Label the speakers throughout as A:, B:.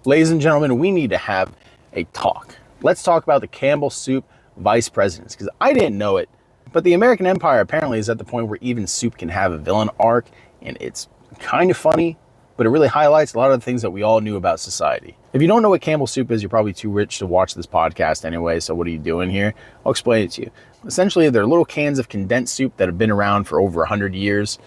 A: Ladies and gentlemen, we need to have a talk. Let's talk about the Campbell Soup vice presidents, because I didn't know it, but the American empire apparently is at the point where even soup can have a villain arc, and it's kind of funny, but it really highlights a lot of the things that we all knew about society. If you don't know what Campbell Soup is, you're probably too rich to watch this podcast anyway, so what are you doing here? I'll explain it to you. Essentially, they're little cans of condensed soup that have been around for over 100 years.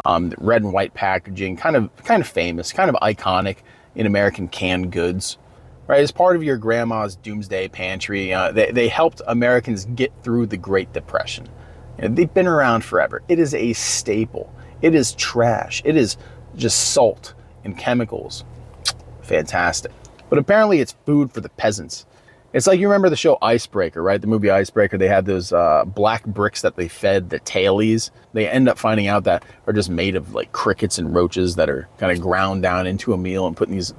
A: Red and white packaging, kind of famous, kind of iconic in American canned goods, right? As part of your grandma's doomsday pantry, they helped Americans get through the Great Depression. They've been around forever. It is a staple. It is trash. It is just salt and chemicals. Fantastic. But apparently it's food for the peasants. It's like, you remember the show Icebreaker, right? The movie Icebreaker, they had those black bricks that they fed the tailies. They end up finding out that are just made of like crickets and roaches that are kind of ground down into a meal and put in these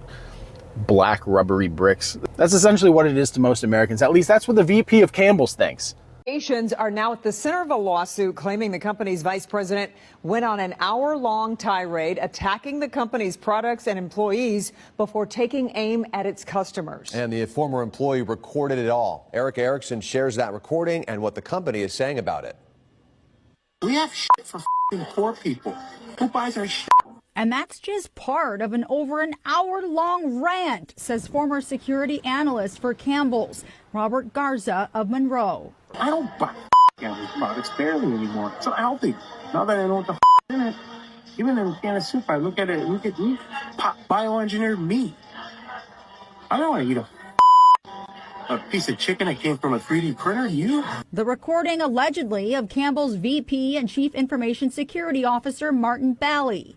A: black rubbery bricks. That's essentially what it is to most Americans. At least that's what the VP of Campbell's thinks.
B: Allegations are now at the center of a lawsuit claiming the company's vice president went on an hour-long tirade attacking the company's products and employees before taking aim at its customers.
C: And the former employee recorded it all. Eric Erickson shares that recording and what the company is saying about it.
D: We have shit for poor people. Who buys our shit?
E: And that's just part of an over an hour-long rant, says former security analyst for Campbell's, Robert Garza of Monroe.
D: I don't buy Campbell's products barely anymore. It's so healthy. Now that I know what the in it, even in a can of soup, I look at me, bioengineered meat. I don't want to eat a piece of chicken that came from a 3D printer. You?
E: The recording allegedly of Campbell's VP and Chief Information Security Officer Martin Bally.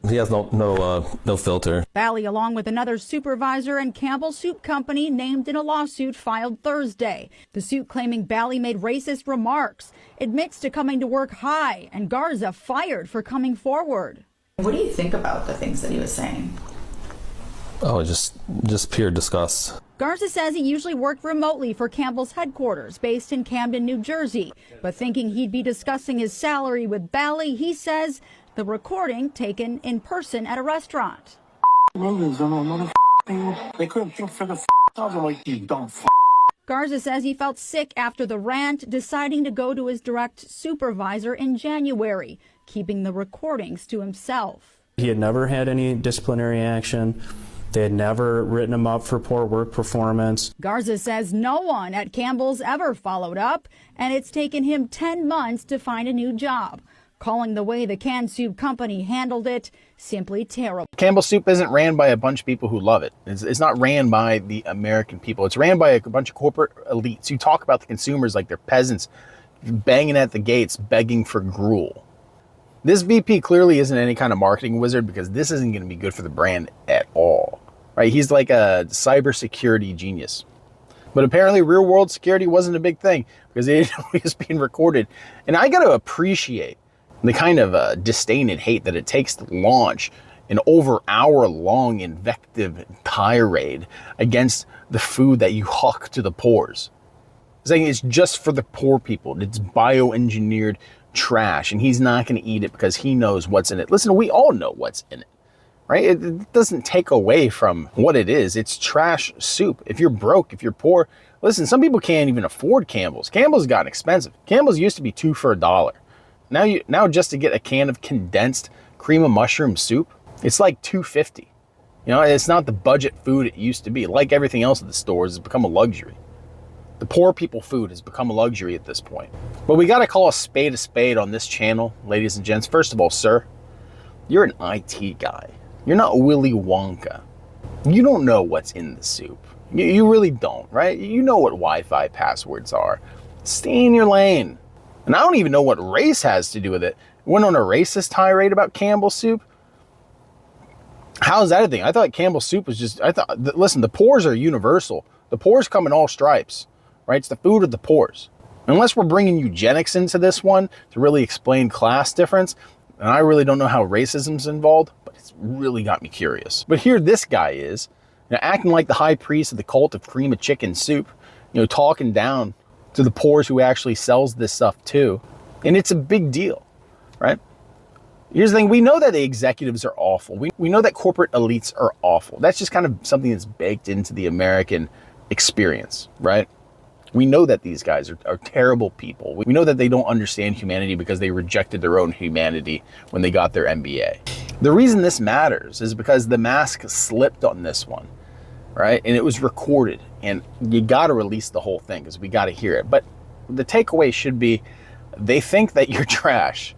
F: He has no filter.
E: Bally, along with another supervisor and Campbell Soup Company, named in a lawsuit filed Thursday. The suit claiming Bally made racist remarks, admits to coming to work high, and Garza fired for coming forward.
G: What do you think about the things that he was saying?
F: Oh, just pure disgust.
E: Garza says he usually worked remotely for Campbell's headquarters, based in Camden, New Jersey. But thinking he'd be discussing his salary with Bally, he says the recording taken in person at a restaurant.
D: They couldn't think for the I'm like, you dumb
E: Garza says he felt sick after the rant, deciding to go to his direct supervisor in January, keeping the recordings to himself.
H: He had never had any disciplinary action. They had never written him up for poor work performance.
E: Garza says no one at Campbell's ever followed up, and it's taken him 10 months to find a new job, calling the way the canned soup company handled it simply terrible.
A: Campbell Soup isn't ran by a bunch of people who love it. It's not ran by the American people. It's ran by a bunch of corporate elites who talk about the consumers like they're peasants, banging at the gates, begging for gruel. This VP clearly isn't any kind of marketing wizard, because this isn't going to be good for the brand at all, right? He's like a cybersecurity genius. But apparently real world security wasn't a big thing, because they didn't know he was being recorded. And I got to appreciate the kind of disdain and hate that it takes to launch an over hour-long invective tirade against the food that you hawk to the poors. Saying it's just for the poor people. It's bioengineered trash, and he's not going to eat it because he knows what's in it. Listen, we all know what's in it, right? It doesn't take away from what it is. It's trash soup. If you're broke, if you're poor, listen, some people can't even afford Campbell's. Campbell's gotten expensive. Campbell's used to be $2 for $1. Now just to get a can of condensed cream of mushroom soup, it's like $2.50. You know, it's not the budget food it used to be. Like everything else at the stores, it's become a luxury. The poor people food has become a luxury at this point. But we got to call a spade on this channel, ladies and gents. First of all, sir, you're an IT guy. You're not Willy Wonka. You don't know what's in the soup. You really don't, right? You know what Wi-Fi passwords are. Stay in your lane. And I don't even know what race has to do with it. Went on a racist tirade about Campbell Soup. How is that a thing? I thought Campbell Soup was just, listen, the poors are universal. The poors come in all stripes, right? It's the food of the poors. Unless we're bringing eugenics into this one to really explain class difference, and I really don't know how racism's involved, but it's really got me curious. But here this guy is, you know, acting like the high priest of the cult of cream of chicken soup, you know, talking down to the poors who actually sells this stuff too. And it's a big deal, right? Here's the thing, we know that the executives are awful. We know that corporate elites are awful. That's just kind of something that's baked into the American experience, right? We know that these guys are terrible people. We know that they don't understand humanity because they rejected their own humanity when they got their MBA. The reason this matters is because the mask slipped on this one, right? And it was recorded, and you got to release the whole thing because we got to hear it. But the takeaway should be, they think that you're trash.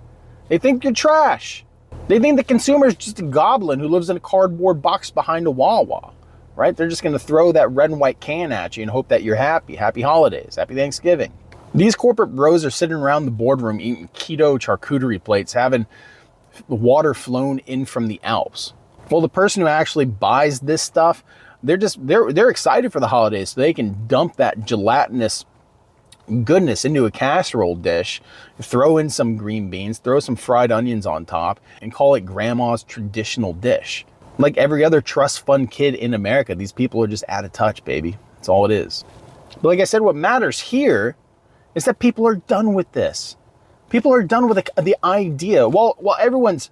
A: They think you're trash. They think the consumer is just a goblin who lives in a cardboard box behind a Wawa, right? They're just going to throw that red and white can at you and hope that you're happy. Happy holidays, happy Thanksgiving. These corporate bros are sitting around the boardroom eating keto charcuterie plates, having water flown in from the Alps. Well, the person who actually buys this stuff, they're excited for the holidays so they can dump that gelatinous goodness into a casserole dish, throw in some green beans, throw some fried onions on top, and call it grandma's traditional dish. Like every other trust fund kid in America, these people are just out of touch, baby. That's all it is. But like I said, what matters here is that people are done with this. People are done with the idea. While everyone's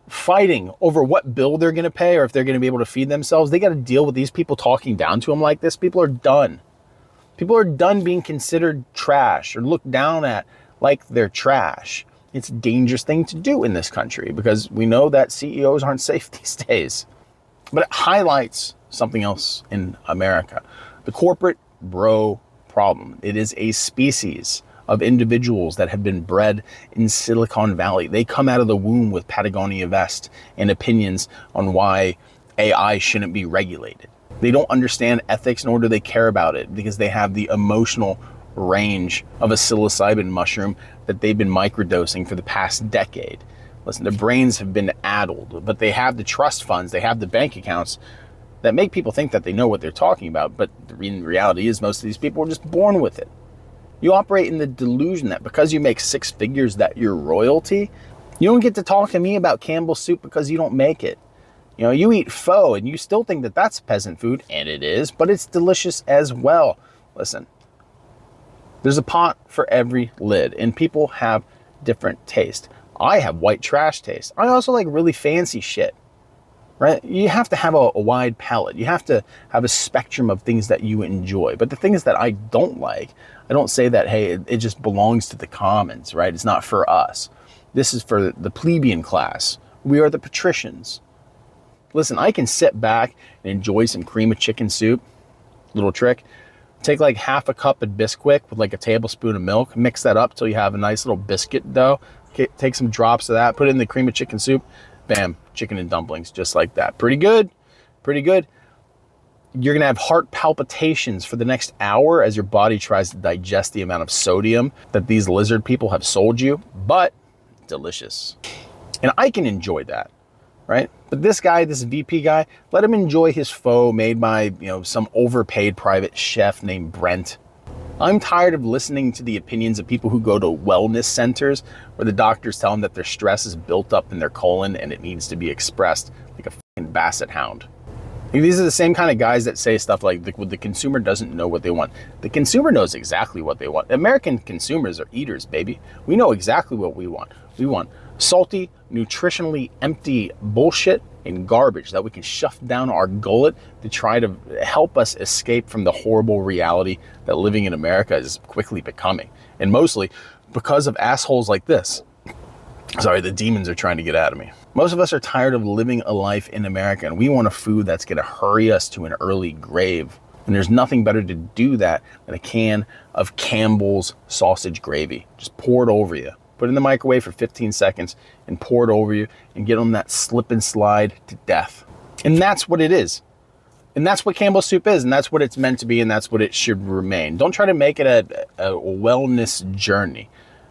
A: fighting over what bill they're going to pay or if they're going to be able to feed themselves, they got to deal with these people talking down to them like this. People are done. People are done being considered trash or looked down at like they're trash. It's a dangerous thing to do in this country because we know that CEOs aren't safe these days. But it highlights something else in America. The corporate bro problem. It is a species of individuals that have been bred in Silicon Valley. They come out of the womb with Patagonia vest and opinions on why AI shouldn't be regulated. They don't understand ethics, nor do they care about it because they have the emotional range of a psilocybin mushroom that they've been microdosing for the past decade. Listen, their brains have been addled, but they have the trust funds, they have the bank accounts that make people think that they know what they're talking about. But the reality is most of these people were just born with it. You operate in the delusion that because you make six figures that you're royalty. You don't get to talk to me about Campbell Soup because you don't make it. You know, you eat pho and you still think that that's peasant food, and it is, but it's delicious as well. Listen, there's a pot for every lid, and people have different taste. I have white trash taste. I also like really fancy shit, right? You have to have a wide palette. You have to have a spectrum of things that you enjoy. But the things that I don't like, I don't say that, hey, it just belongs to the commons, right? It's not for us. This is for the plebeian class. We are the patricians. Listen, I can sit back and enjoy some cream of chicken soup. Little trick. Take like half a cup of Bisquick with like a tablespoon of milk. Mix that up till you have a nice little biscuit dough. Okay, take some drops of that. Put it in the cream of chicken soup. Bam, chicken and dumplings just like that. Pretty good. Pretty good. You're going to have heart palpitations for the next hour as your body tries to digest the amount of sodium that these lizard people have sold you. But delicious. And I can enjoy that. Right? But this guy, this VP guy, let him enjoy his pho made by, some overpaid private chef named Brent. I'm tired of listening to the opinions of people who go to wellness centers where the doctors tell them that their stress is built up in their colon and it needs to be expressed like a fucking basset hound. These are the same kind of guys that say stuff like the consumer doesn't know what they want. The consumer knows exactly what they want. American consumers are eaters, baby. We know exactly what we want. We want salty, nutritionally empty bullshit and garbage that we can shove down our gullet to try to help us escape from the horrible reality that living in America is quickly becoming. And mostly because of assholes like this. Sorry, the demons are trying to get out of me. Most of us are tired of living a life in America, and we want a food that's going to hurry us to an early grave. And there's nothing better to do that than a can of Campbell's sausage gravy. Just pour it over you. Put it in the microwave for 15 seconds and pour it over you and get on that slip and slide to death. And that's what it is. And that's what Campbell Soup is, and that's what it's meant to be, and that's what it should remain. Don't try to make it a wellness journey,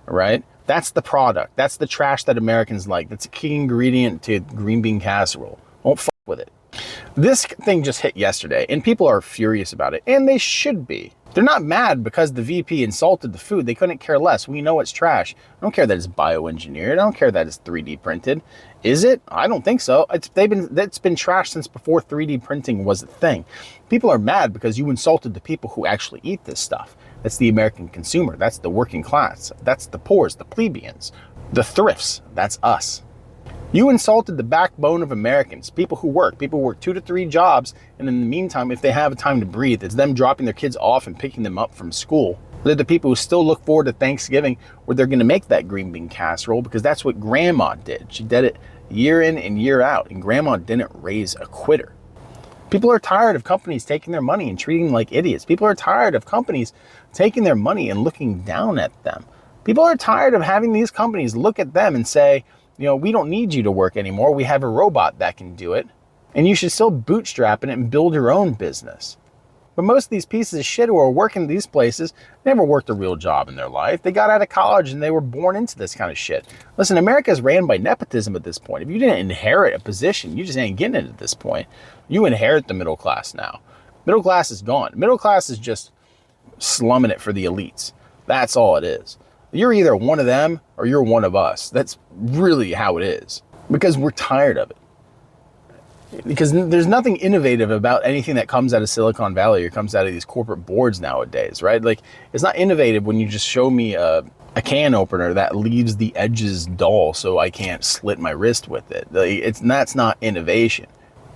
A: all right? That's the product. That's the trash that Americans like. That's a key ingredient to green bean casserole. Don't fuck with it. This thing just hit yesterday, and people are furious about it, and they should be. They're not mad because the VP insulted the food. They couldn't care less. We know it's trash. I don't care that it's bioengineered. I don't care that it's 3D printed. Is it? I don't think so. It's been trashed since before 3D printing was a thing. People are mad because you insulted the people who actually eat this stuff. That's the American consumer. That's the working class. That's the poors, the plebeians, the thrifts. That's us. You insulted the backbone of Americans, people who work 2 to 3 jobs, and in the meantime, if they have time to breathe, it's them dropping their kids off and picking them up from school. They're the people who still look forward to Thanksgiving where they're going to make that green bean casserole because that's what Grandma did. She did it year in and year out, and Grandma didn't raise a quitter. People are tired of companies taking their money and treating them like idiots. People are tired of companies taking their money and looking down at them. People are tired of having these companies look at them and say, we don't need you to work anymore. We have a robot that can do it. And you should still bootstrap it and build your own business. But most of these pieces of shit who are working these places never worked a real job in their life. They got out of college and they were born into this kind of shit. Listen, America is ran by nepotism at this point. If you didn't inherit a position, you just ain't getting it at this point. You inherit the middle class now. Middle class is gone. Middle class is just slumming it for the elites. That's all it is. You're either one of them or you're one of us. That's really how it is. Because we're tired of it. Because there's nothing innovative about anything that comes out of Silicon Valley or comes out of these corporate boards nowadays, right? Like, it's not innovative when you just show me a can opener that leaves the edges dull so I can't slit my wrist with it. That's not innovation.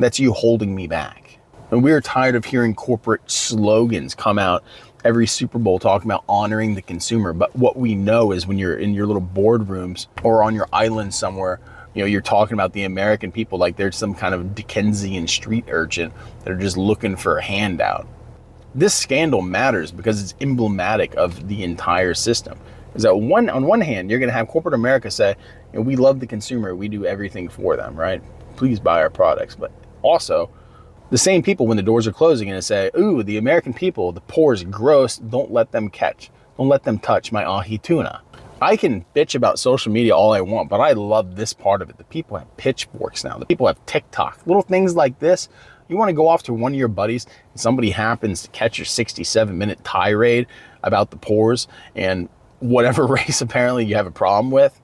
A: That's you holding me back. And we're tired of hearing corporate slogans come out every Super Bowl talking about honoring the consumer. But what we know is when you're in your little boardrooms or on your island somewhere, you're talking about the American people like they're some kind of Dickensian street urchin that are just looking for a handout. This scandal matters because it's emblematic of the entire system. Is that on one hand, you're going to have corporate America say, we love the consumer, we do everything for them, right? Please buy our products. But also, the same people, when the doors are closing, are going to say, ooh, the American people, the poor is gross, don't let them touch my ahi tuna. I can bitch about social media all I want, but I love this part of it. The people have pitchforks now. The people have TikTok. Little things like this. You want to go off to one of your buddies and somebody happens to catch your 67-minute tirade about the pores and whatever race apparently you have a problem with,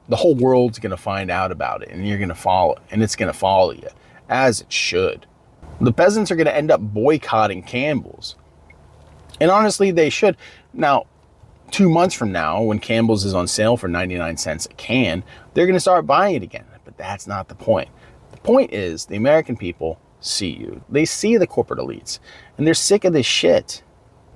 A: the whole world's going to find out about it and you're going to follow it and it's going to follow you, as it should. The peasants are going to end up boycotting Campbell's. And honestly, they should. Now, 2 months from now, when Campbell's is on sale for 99 cents a can, they're going to start buying it again. But that's not the point. The point is the American people see you. They see the corporate elites, and they're sick of this shit.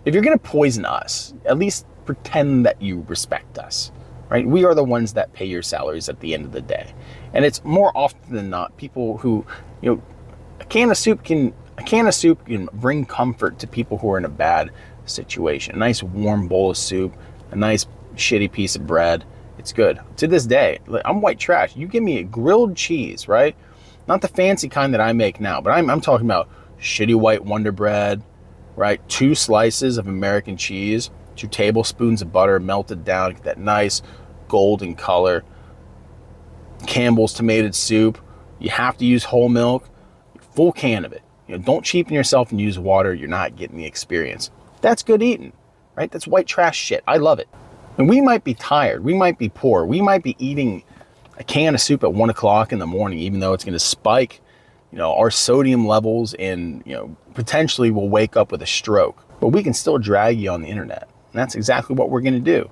A: If you're going to poison us, at least pretend that you respect us, right? We are the ones that pay your salaries at the end of the day. And it's more often than not people who, a can of soup can bring comfort to people who are in a bad situation. A nice warm bowl of soup, a nice shitty piece of bread. It's good. To this day, I'm white trash. You give me a grilled cheese, right? Not the fancy kind that I make now, but I'm talking about shitty white Wonder Bread, right? 2 slices of American cheese, 2 tablespoons of butter melted down, get that nice golden color. Campbell's tomato soup. You have to use whole milk, full can of it. Don't cheapen yourself and use water. You're not getting the experience. That's good eating, right? That's white trash shit. I love it. And we might be tired. We might be poor. We might be eating a can of soup at 1 o'clock in the morning, even though it's going to spike, our sodium levels and, potentially we'll wake up with a stroke. But we can still drag you on the internet. And that's exactly what we're going to do.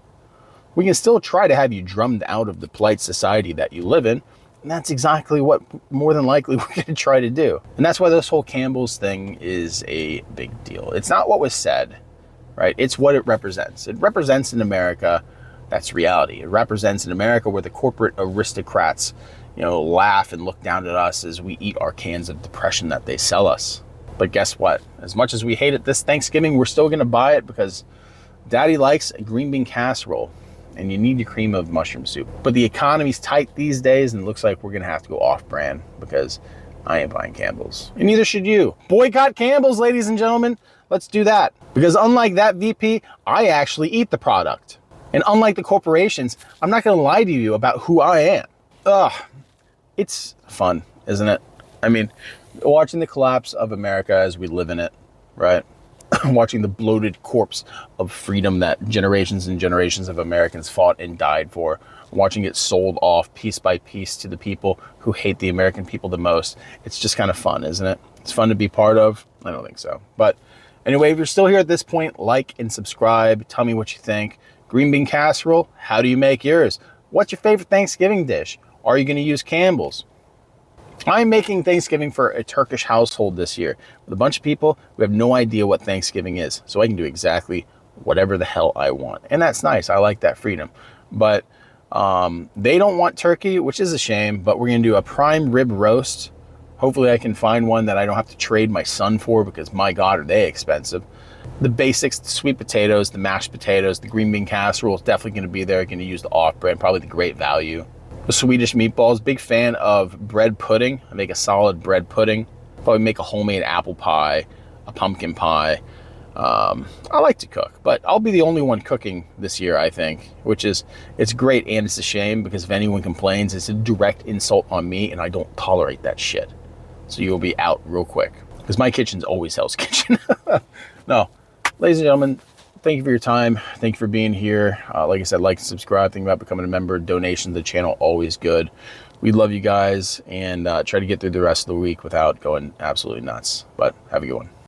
A: We can still try to have you drummed out of the polite society that you live in. And that's exactly what more than likely we're going to try to do. And that's why this whole Campbell's thing is a big deal. It's not what was said, right? It's what it represents. It represents an America that's reality. It represents an America where the corporate aristocrats, laugh and look down at us as we eat our cans of depression that they sell us. But guess what? As much as we hate it this Thanksgiving, we're still going to buy it because Daddy likes a green bean casserole. And you need your cream of mushroom soup. But the economy's tight these days, and it looks like we're going to have to go off-brand because I ain't buying Campbell's. And neither should you. Boycott Campbell's, ladies and gentlemen. Let's do that. Because unlike that VP, I actually eat the product. And unlike the corporations, I'm not going to lie to you about who I am. It's fun, isn't it? I mean, watching the collapse of America as we live in it, right? Watching the bloated corpse of freedom that generations and generations of Americans fought and died for, watching it sold off piece by piece to the people who hate the American people the most. It's just kind of fun, isn't it? It's fun to be part of. I don't think so. But anyway, if you're still here at this point, like and subscribe. Tell me what you think. Green bean casserole, how do you make yours? What's your favorite Thanksgiving dish? Are you going to use Campbell's? I'm making Thanksgiving for a Turkish household this year with a bunch of people who have no idea what Thanksgiving is. So I can do exactly whatever the hell I want. And that's nice. I like that freedom. But they don't want turkey, which is a shame, but we're going to do a prime rib roast. Hopefully I can find one that I don't have to trade my son for, because my God, are they expensive. The basics, the sweet potatoes, the mashed potatoes, the green bean casserole is definitely going to be there. Going to use the off-brand, probably the Great Value. The Swedish meatballs, big fan of bread pudding. I make a solid bread pudding. Probably make a homemade apple pie, a pumpkin pie. I like to cook, but I'll be the only one cooking this year, I think, which is, it's great and it's a shame, because if anyone complains, it's a direct insult on me, and I don't tolerate that shit. So you'll be out real quick, because my kitchen's always Hell's Kitchen. No, ladies and gentlemen, thank you for your time. Thank you for being here. Like I said, like and subscribe. Think about becoming a member. Donations to the channel, always good. We love you guys, and try to get through the rest of the week without going absolutely nuts. But have a good one.